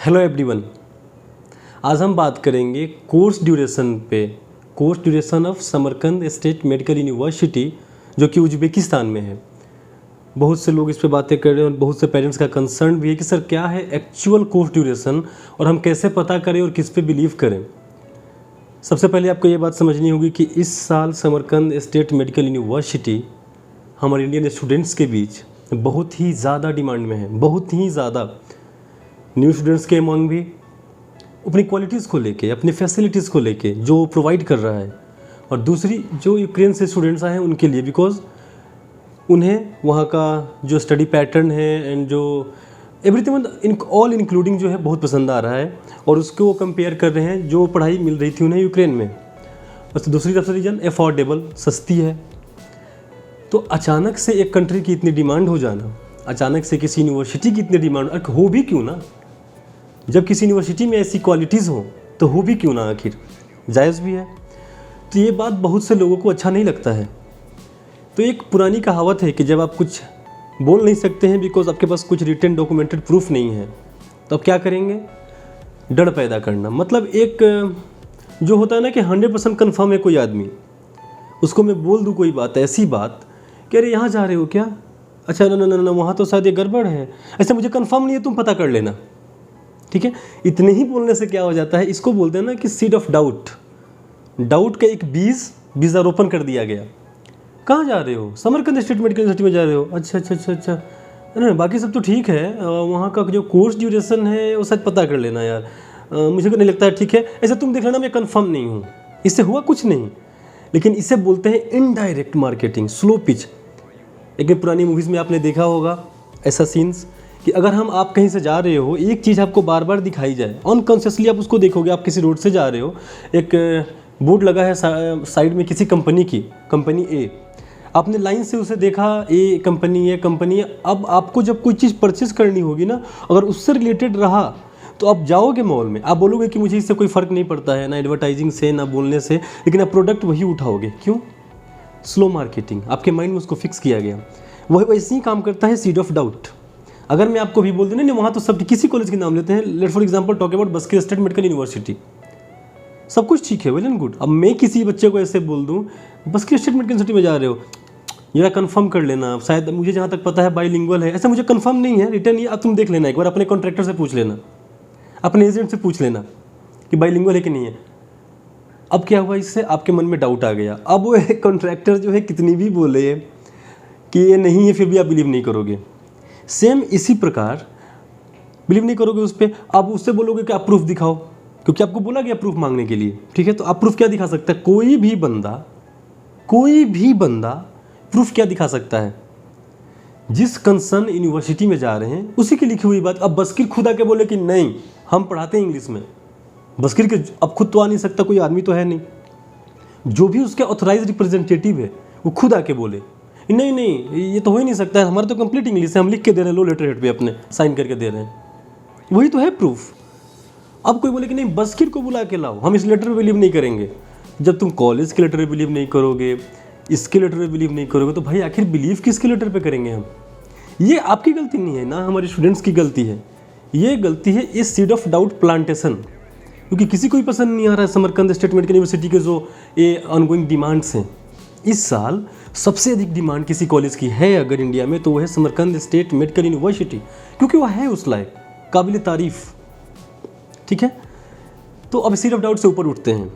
Hello everyone. आज हम बात करेंगे कोर्स ड्यूरेशन पे। Course duration of Samarkand state Medical university जो कि उज्बेकिस्तान में है। बहुत से लोग इस पे बातें कर रहे हैं और बहुत से पेरेंट्स का कंसर्न भी है कि सर क्या है एक्चुअल कोर्स ड्यूरेशन और हम कैसे पता करें और किस पे बिलीव करें। सबसे पहले आपको ये बात समझनी होगी कि इस साल समरकंद स्टेट मेडिकल यूनिवर्सिटी हमारे इंडियन स्टूडेंट्स के बीच बहुत ही ज़्यादा डिमांड में है, बहुत ही ज़्यादा। न्यू स्टूडेंट्स के अमंग भी अपनी क्वालिटीज़ को लेके, अपनी फैसिलिटीज़ को लेके जो प्रोवाइड कर रहा है, और दूसरी जो यूक्रेन से स्टूडेंट्स आए हैं उनके लिए, बिकॉज उन्हें वहाँ का जो स्टडी पैटर्न है एंड जो एवरीथिंग ऑल इंक्लूडिंग जो है बहुत पसंद आ रहा है और उसको वो कंपेयर कर रहे हैं जो पढ़ाई मिल रही थी उन्हें यूक्रेन में। बस दूसरी तरफ से रीजन अफोर्डेबल, सस्ती है। तो अचानक से एक कंट्री की इतनी डिमांड हो जाना, अचानक से किसी यूनिवर्सिटी की इतनी डिमांड हो भी क्यों ना, जब किसी यूनिवर्सिटी में ऐसी क्वालिटीज़ हो तो हो भी क्यों ना, आखिर जायज़ भी है। तो ये बात बहुत से लोगों को अच्छा नहीं लगता है। तो एक पुरानी कहावत है कि जब आप कुछ बोल नहीं सकते हैं बिकॉज आपके पास कुछ रिटन डॉक्यूमेंटेड प्रूफ नहीं है, तो आप क्या करेंगे, डर पैदा करना। मतलब एक जो होता है ना कि 100% कन्फर्म है कोई आदमी, उसको मैं बोल दूँ कोई बात, ऐसी बात कि अरे यहाँ जा रहे हो क्या, अच्छा ना वहाँ तो शायद ये गड़बड़ है, ऐसे मुझे कंफर्म नहीं है, तुम पता कर लेना, ठीक है। इतने ही बोलने से क्या हो जाता है, इसको बोलते हैं ना कि सीड ऑफ डाउट। डाउट का एक बीजारोपण कर दिया गया। कहाँ जा रहे हो, समरकंद स्टेट मेडिकल यूनिवर्सिटी में जा रहे हो, अच्छा, नहीं बाकी सब तो ठीक है, वहाँ का जो कोर्स ड्यूरेशन है वो शायद पता कर लेना यार, मुझे को नहीं लगता है, ठीक है, ऐसे तुम देख लेना, मैं कंफर्म नहीं हूँ। इससे हुआ कुछ नहीं, लेकिन इसे बोलते हैं इनडायरेक्ट मार्केटिंग, स्लो पिच। लेकिन पुरानी मूवीज़ में आपने देखा होगा ऐसा सीन्स कि अगर आप कहीं से जा रहे हो, एक चीज़ आपको बार बार दिखाई जाए, अनकॉन्शियसली आप उसको देखोगे। आप किसी रोड से जा रहे हो, एक बोर्ड लगा है साइड में किसी कंपनी की, कंपनी ए, आपने लाइन से उसे देखा, ए कंपनी है। अब आपको जब कोई चीज़ परचेस करनी होगी ना, अगर उससे रिलेटेड रहा तो आप जाओगे मॉल में, आप बोलोगे कि मुझे इससे कोई फ़र्क नहीं पड़ता है, ना एडवर्टाइजिंग से ना बोलने से, लेकिन आप प्रोडक्ट वही उठाओगे। क्यों? स्लो मार्केटिंग, आपके माइंड में उसको फिक्स किया गया। वही वैसे ही काम करता है सीड ऑफ डाउट। अगर मैं आपको भी बोल दूँ नहीं वहाँ तो सब, किसी कॉलेज के नाम लेते हैं, let for example talk about Bashkir State Medical University, सब कुछ ठीक है, वेल एंड गुड। अब मैं किसी बच्चे को ऐसे बोल दूँ बस्किर स्टेट मेडिकल यूनिवर्सिटी में जा रहे हो, जरा कंफर्म कर लेना, शायद मुझे जहाँ तक पता है बाईलिंगुअल है, ऐसा मुझे कंफर्म नहीं है, रिटर्न ये अब तुम देख लेना, एक बार अपने कॉन्ट्रैक्टर से पूछ लेना, अपने एजेंट से पूछ लेना कि बाईलिंगुअल है कि नहीं है। अब क्या हुआ, इससे आपके मन में डाउट आ गया। अब वो कॉन्ट्रैक्टर जो है कितनी भी बोले कि ये नहीं है, फिर भी आप बिलीव नहीं करोगे। सेम इसी प्रकार बिलीव नहीं करोगे उस पर। आप उससे बोलोगे कि आप प्रूफ दिखाओ, क्योंकि आपको बोला गया प्रूफ मांगने के लिए, ठीक है। तो आप प्रूफ क्या दिखा सकता है, कोई भी बंदा प्रूफ क्या दिखा सकता है, जिस कंसर्न यूनिवर्सिटी में जा रहे हैं उसी की लिखी हुई बात। अब बस्किर खुद आके बोले कि नहीं हम पढ़ाते हैं इंग्लिश में, बस्किर के अब खुद तो आ नहीं सकता, कोई आदमी तो है नहीं, जो भी उसके ऑथराइज रिप्रेजेंटेटिव है वो खुद आके बोले नहीं ये तो हो ही नहीं सकता है, हमारा तो कंप्लीट इंग्लिश है, हम लिख के दे रहे हैं, लो लेटर हेड पे अपने साइन करके दे रहे हैं, वही तो है प्रूफ। अब कोई बोले कि नहीं बस्किर को बुला के लाओ, हम इस लेटर पे बिलीव नहीं करेंगे। जब तुम कॉलेज के लेटर पे बिलीव नहीं करोगे, इसके लेटर पे बिलीव नहीं करोगे, तो भाई आखिर बिलीव किसके लेटर पे करेंगे हम। ये आपकी गलती नहीं है ना, हमारे स्टूडेंट्स की गलती है। ये गलती है इस सीड ऑफ डाउट प्लांटेशन, क्योंकि किसी को ही पसंद नहीं आ रहा है समरकंद स्टेट मेडिकल यूनिवर्सिटी के जो ये ऑनगोइंग डिमांड्स हैं। इस साल सबसे अधिक डिमांड किसी कॉलेज की है अगर इंडिया में, तो वो है समरकंद स्टेट मेडिकल यूनिवर्सिटी, क्योंकि वह है उस लायक, काबिल तारीफ़, ठीक है। तो अब सीड ऑफ डाउट से ऊपर उठते हैं।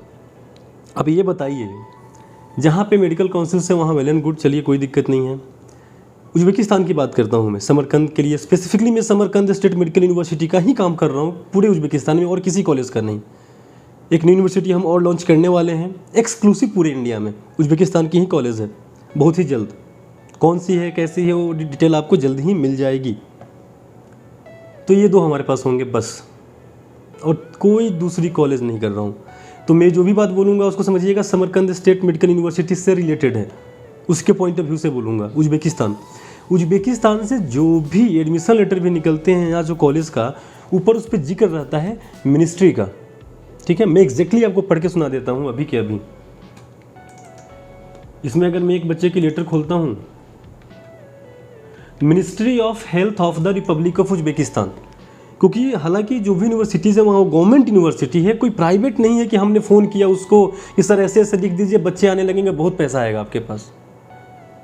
अब ये बताइए, जहाँ पे मेडिकल काउंसिल से वहाँ वेल एंड गुड, चलिए कोई दिक्कत नहीं है। उज्बेकिस्तान की बात करता हूँ मैं, समरकंद के लिए स्पेसिफिकली मैं समरकंद स्टेट मेडिकल यूनिवर्सिटी का ही काम कर रहा हूँ पूरे उज्बेकिस्तान में, और किसी कॉलेज का नहीं। एक नई यूनिवर्सिटी हम और लॉन्च करने वाले हैं, एक्सक्लूसिव पूरे इंडिया में, उज्बेकिस्तान की ही कॉलेज है, बहुत ही जल्द। कौन सी है, कैसी है, वो डिटेल आपको जल्द ही मिल जाएगी। तो ये दो हमारे पास होंगे बस, और कोई दूसरी कॉलेज नहीं कर रहा हूँ। तो मैं जो भी बात बोलूँगा उसको समझिएगा समरकंद स्टेट मेडिकल यूनिवर्सिटी से रिलेटेड है, उसके पॉइंट ऑफ व्यू से बोलूँगा। उज्बेकिस्तान से जो भी एडमिशन लेटर भी निकलते हैं यहाँ जो कॉलेज का, ऊपर उस पर जिक्र रहता है मिनिस्ट्री का, ठीक है। मैं एग्जैक्टली आपको पढ़ के सुना देता हूँ अभी के अभी। इसमें अगर मैं एक बच्चे की लेटर खोलता हूँ, ministry of health of the Republic of Uzbekistan, क्योंकि हालांकि जो भी यूनिवर्सिटीज़ है वहाँ गवर्नमेंट यूनिवर्सिटी है, कोई प्राइवेट नहीं है कि हमने फ़ोन किया उसको कि सर ऐसे ऐसे लिख दीजिए बच्चे आने लगेंगे बहुत पैसा आएगा आपके पास।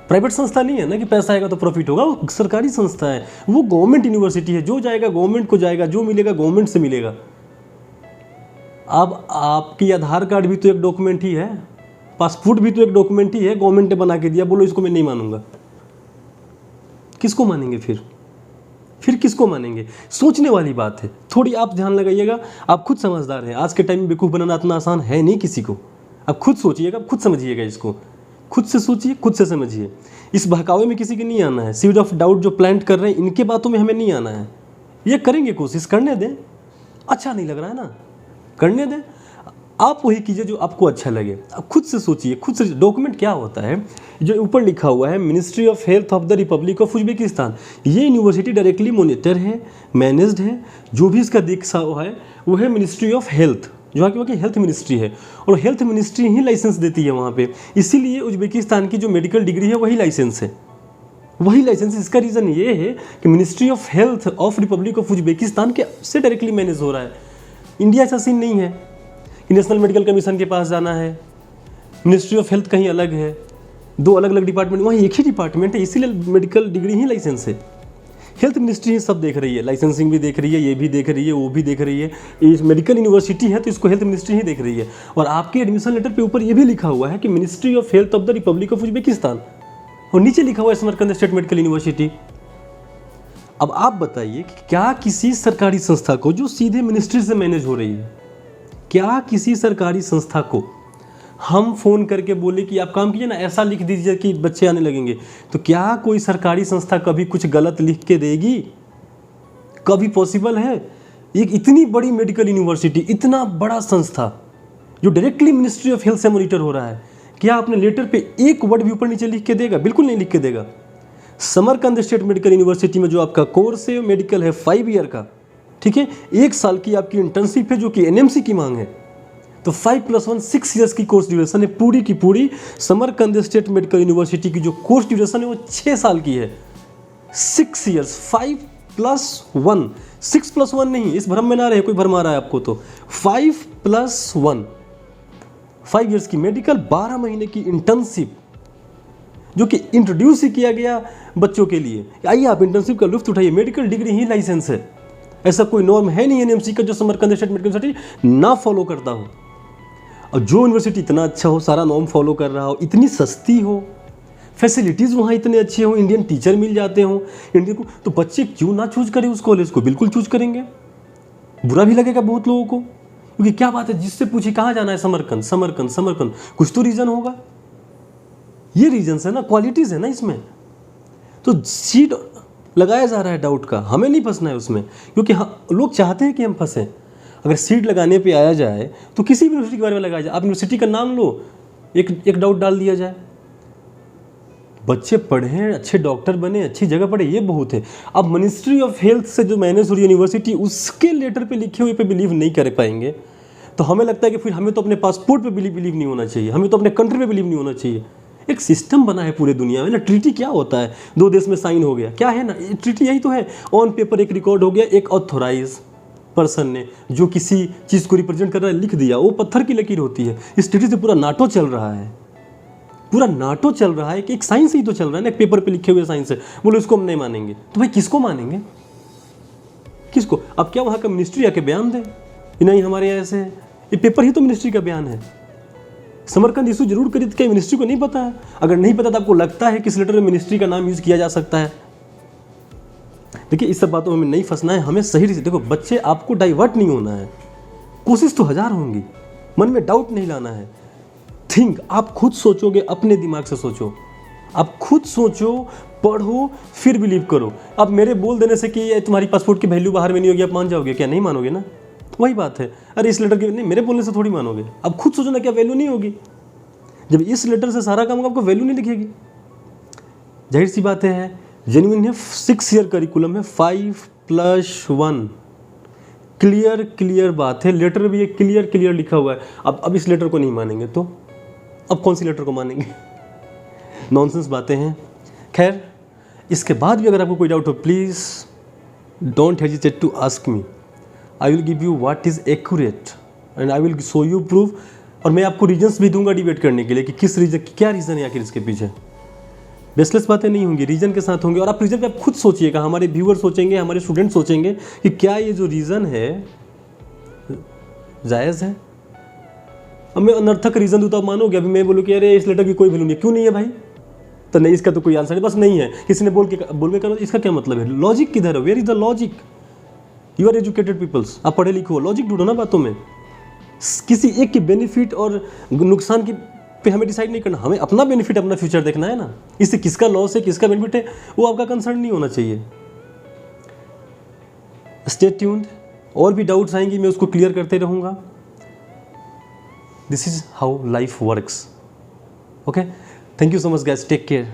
प्राइवेट संस्था नहीं है ना कि पैसा आएगा तो प्रॉफिट होगा, वो सरकारी संस्था है, वो गवर्नमेंट यूनिवर्सिटी है, जो जाएगा गवर्नमेंट को जाएगा, जो मिलेगा गवर्नमेंट से मिलेगा। अब आपकी आधार कार्ड भी तो एक डॉक्यूमेंट ही है, पासपोर्ट भी तो एक डॉक्यूमेंट ही है, गवर्नमेंट ने बना के दिया, बोलो इसको मैं नहीं मानूंगा, किसको मानेंगे फिर किसको मानेंगे? सोचने वाली बात है, थोड़ी आप ध्यान लगाइएगा। आप खुद समझदार हैं, आज के टाइम में बेवकूफ़ बनाना इतना आसान है नहीं किसी को। आप खुद सोचिएगा, खुद समझिएगा, इसको खुद से सोचिए, खुद से समझिए। इस बहकावे में किसी के नहीं आना है, सीड ऑफ डाउट जो प्लांट कर रहे हैं इनके बातों में हमें नहीं आना है। ये करेंगे कोशिश, करने दें, अच्छा नहीं लग रहा है ना, करने दें, आप वही कीजिए जो आपको अच्छा लगे। आप खुद से सोचिए, खुद से। डॉक्यूमेंट क्या होता है, जो ऊपर लिखा हुआ है ministry of health of the Republic of Uzbekistan, ये यूनिवर्सिटी डायरेक्टली मॉनिटर है, मैनेज्ड है, जो भी इसका दिखा हुआ है वो है मिनिस्ट्री ऑफ हेल्थ, जो वहाँ की हेल्थ मिनिस्ट्री है, और हेल्थ मिनिस्ट्री ही लाइसेंस देती है वहाँ पे। इसीलिए उज्बेकिस्तान की जो मेडिकल डिग्री है वही लाइसेंस है, वही लाइसेंस। इसका रीज़न ये है कि ministry of health of Republic of Uzbekistan के से डायरेक्टली मैनेज हो रहा है। इंडिया ऐसा सीन नहीं है कि नेशनल मेडिकल कमीशन के पास जाना है, मिनिस्ट्री ऑफ हेल्थ कहीं अलग है, दो अलग अलग डिपार्टमेंट, वहाँ एक ही डिपार्टमेंट है, इसीलिए मेडिकल डिग्री ही लाइसेंस है। हेल्थ मिनिस्ट्री ही सब देख रही है, लाइसेंसिंग भी देख रही है, ये भी देख रही है, वो भी देख रही है। ये मेडिकल यूनिवर्सिटी है तो इसको हेल्थ मिनिस्ट्री ही देख रही है। और आपके एडमिशन लेटर पे ऊपर ये भी लिखा हुआ है कि ministry of health of the Republic of Uzbekistan, और नीचे लिखा हुआ है समरकंद स्टेट मेडिकल यूनिवर्सिटी। अब आप बताइए कि क्या किसी सरकारी संस्था को जो सीधे मिनिस्ट्री से मैनेज हो रही है, क्या किसी सरकारी संस्था को हम फ़ोन करके बोले कि आप काम कीजिए ना, ऐसा लिख दीजिए कि बच्चे आने लगेंगे, तो क्या कोई सरकारी संस्था कभी कुछ गलत लिख के देगी? कभी पॉसिबल है? एक इतनी बड़ी मेडिकल यूनिवर्सिटी, इतना बड़ा संस्था जो डायरेक्टली मिनिस्ट्री ऑफ हेल्थ से मॉनिटर हो रहा है, क्या अपने लेटर पे एक वर्ड भी ऊपर नीचे लिख के देगा? बिल्कुल नहीं लिख के देगा। समरकंद स्टेट मेडिकल यूनिवर्सिटी में जो आपका कोर्स है मेडिकल है 5 ईयर का, ठीक है, 1 साल की आपकी इंटर्नशिप है जो कि एनएमसी की मांग है, तो 5+1 6 ईयर्स की कोर्स ड्यूरेशन है पूरी की पूरी। समरकंद स्टेट मेडिकल यूनिवर्सिटी की जो कोर्स ड्यूरेशन है वो 6 साल की है, 6 ईयर्स, 5+1, 6+1 नहीं, इस भ्रम में ना रहे, कोई भ्रम आ रहा है आपको तो 5+1, 5 ईयर्स की मेडिकल, 12 महीने की इंटर्नशिप जो कि इंट्रोड्यूस ही किया गया बच्चों के लिए। आइए आप इंटर्नशिप का लुत्फ उठाइए, मेडिकल डिग्री ही लाइसेंस है, ऐसा कोई नॉर्म है नहीं एनएमसी का जो समरकंद स्टेट मेडिकल यूनिवर्सिटी ना फॉलो करता हो। और जो यूनिवर्सिटी इतना अच्छा हो, सारा नॉर्म फॉलो कर रहा हो, इतनी सस्ती हो, फैसिलिटीज़ वहाँ इतने अच्छे हो, इंडियन टीचर मिल जाते हो इंडियन को, तो बच्चे क्यों ना चूज करें उस कॉलेज को? बिल्कुल चूज करेंगे। बुरा भी लगेगा बहुत लोगों को, क्योंकि क्या बात है, जिससे पूछे कहाँ जाना है, समरकंद समरकंद समरकंद, कुछ तो रीज़न होगा। ये रीजन्स है ना, क्वालिटीज़ है ना इसमें, तो सीट लगाया जा रहा है डाउट का, हमें नहीं फंसना है उसमें, क्योंकि लोग चाहते हैं कि हम फंसें। अगर सीट लगाने पे आया जाए तो किसी भी यूनिवर्सिटी के बारे में लगाया जाए, आप यूनिवर्सिटी का नाम लो, एक डाउट डाल दिया जाए, बच्चे पढ़ें, अच्छे डॉक्टर बने, अच्छी जगह पढ़े, ये बहुत है। अब मिनिस्ट्री ऑफ हेल्थ से जो मैनेज हो रही यूनिवर्सिटी, उसके लेटर पे लिखे हुए पे बिलीव नहीं कर पाएंगे, तो हमें लगता है कि फिर हमें तो अपने पासपोर्ट पे बिलीव नहीं होना चाहिए, हमें तो अपने कंट्री पे बिलीव नहीं होना चाहिए। एक सिस्टम बना है पूरे दुनिया में ना, ट्रीटी क्या होता है, 2 देश में साइन हो गया, क्या है ना, ट्रीटी यही तो है, ऑन पेपर एक रिकॉर्ड हो गया, एक ऑथोराइज पर्सन ने जो किसी चीज़ को रिप्रेजेंट कर रहा है लिख दिया, वो पत्थर की लकीर होती है। इस ट्रीटी से पूरा नाटो चल रहा है, पूरा नाटो चल रहा है कि एक साइंस ही तो चल रहा है ना, एक पेपर पे लिखे हुए साइंस है, बोलो इसको हम नहीं मानेंगे, तो भाई किसको मानेंगे, किसको? अब क्या वहाँ का मिनिस्ट्री आके बयान दे कि नहीं हमारे यहाँ ऐसे है? ये पेपर ही तो मिनिस्ट्री का बयान है। समरकंद इशू जरूर करी, तो क्या मिनिस्ट्री को नहीं पता है? अगर नहीं पता तो आपको लगता है कि इस लेटर में मिनिस्ट्री का नाम यूज़ किया जा सकता है? देखिए, इस सब बातों में नहीं फंसना है, हमें सही से देखो, बच्चे आपको डाइवर्ट नहीं होना है, कोशिश तो 1000 होंगी, मन में डाउट नहीं लाना है। थिंक, आप खुद सोचोगे, अपने दिमाग से सोचो, आप खुद सोचो, पढ़ो, फिर बिलीव करो। अब मेरे बोल देने से कि तुम्हारी पासपोर्ट की वैल्यू बाहर में नहीं होगी, आप मान जाओगे क्या? नहीं मानोगे ना, वही बात है। अरे इस लेटर की नहीं, मेरे बोलने से थोड़ी मानोगे, अब खुद सोचो ना, क्या वैल्यू नहीं होगी? जब इस लेटर से सारा काम होगा, आपको वैल्यू नहीं दिखेगी। जाहिर सी बात है, जेन्युइन है, 6 ईयर करिकुलम है, 5+1, क्लियर बात है, लेटर भी एक क्लियर लिखा हुआ है। अब इस लेटर को नहीं मानेंगे तो अब कौन सी लेटर को मानेंगे? नॉनसेंस बातें हैं। खैर, इसके बाद भी अगर आपको कोई डाउट हो, please don't hesitate to ask me, I will give you what is accurate and I will show you proof. और मैं आपको रीजन्स भी दूंगा डिबेट करने के लिए कि किस रीजन, क्या रीज़न है आखिर इसके पीछे। बेसलेस बातें नहीं होंगी, रीजन के साथ होंगे। और आप रीजन पे आप खुद सोचिएगा, हमारे व्यूअर सोचेंगे, हमारे स्टूडेंट सोचेंगे कि क्या ये जो रीज़न है जायज़ है। अब मैं अनर्थक रीज़न दूँ तो आप मानोगे? अभी मैं बोलूँ कि अरे इस लेटर की कोई वैल्यू नहीं है, क्यों नहीं है भाई? तो नहीं, इसका तो कोई आंसर नहीं, बस नहीं है। किसी ने बोल के करो, इसका क्या मतलब है? लॉजिक किधर है? Where is the logic? You are educated peoples, आप पढ़े लिखे हो, लॉजिक ढूंढो ना बातों में। किसी एक के बेनिफिट और नुकसान की पे हमें डिसाइड नहीं करना, हमें अपना बेनिफिट, अपना फ्यूचर देखना है ना। इससे किसका लॉस है, किसका बेनिफिट है, वो आपका कंसर्न नहीं होना चाहिए। स्टे ट्यून्ड, और भी डाउट्स आएंगी, मैं उसको क्लियर करते रहूँगा। This is how life works. Okay, thank you so much guys, take care.